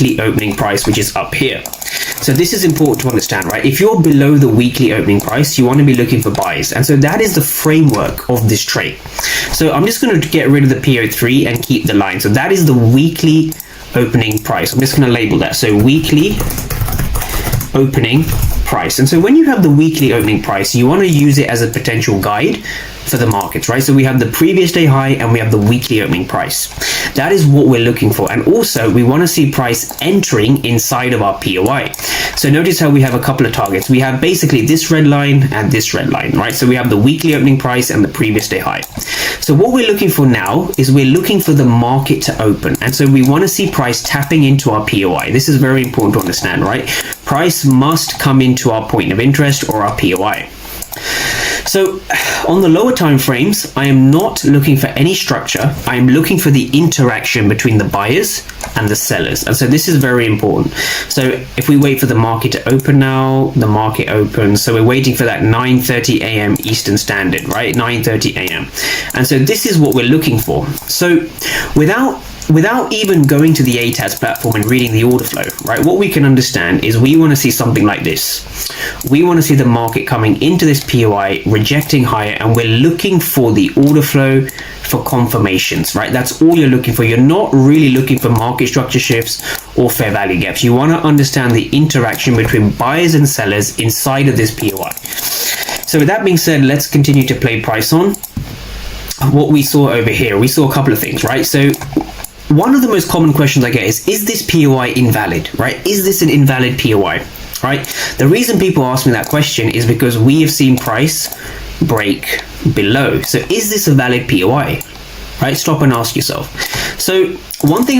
weekly opening price, which is up here. So this is important to understand, right? If you're below the weekly opening price, you want to be looking for buys. And so that is the framework of this trade. So I'm just going to get rid of the PO3 and keep the line. So that is the weekly opening price. I'm just going to label that. So weekly opening price. And so when you have the weekly opening price, you want to use it as a potential guide for the markets, right? So we have the previous day high and we have the weekly opening price. That is what we're looking for. And also we want to see price entering inside of our POI. So notice how we have a couple of targets. We have basically this red line and this red line, right? So we have the weekly opening price and the previous day high. So what we're looking for now is we're looking for the market to open. And so we want to see price tapping into our POI. This is very important to understand, right? Price must come into our point of interest or our POI. So on the lower time frames, I am not looking for any structure. I am looking for the interaction between the buyers and the sellers. And so this is very important. So if we wait for the market to open now, the market opens. So we're waiting for that 9:30 a.m. Eastern Standard, right? 9:30 a.m. And so this is what we're looking for. So without even going to the ATAS platform and reading the order flow, right? What we can understand is we want to see something like this. We want to see the market coming into this POI, rejecting higher, and we're looking for the order flow for confirmations, right? That's all you're looking for. You're not really looking for market structure shifts or fair value gaps. You want to understand the interaction between buyers and sellers inside of this POI. So with that being said, let's continue to play price on. What we saw over here, we saw a couple of things, right? So one of the most common questions I get is this POI invalid, right? Is this an invalid POI, right? The reason people ask me that question is because we have seen price break below. So is this a valid POI, right? Stop and ask yourself. So one thing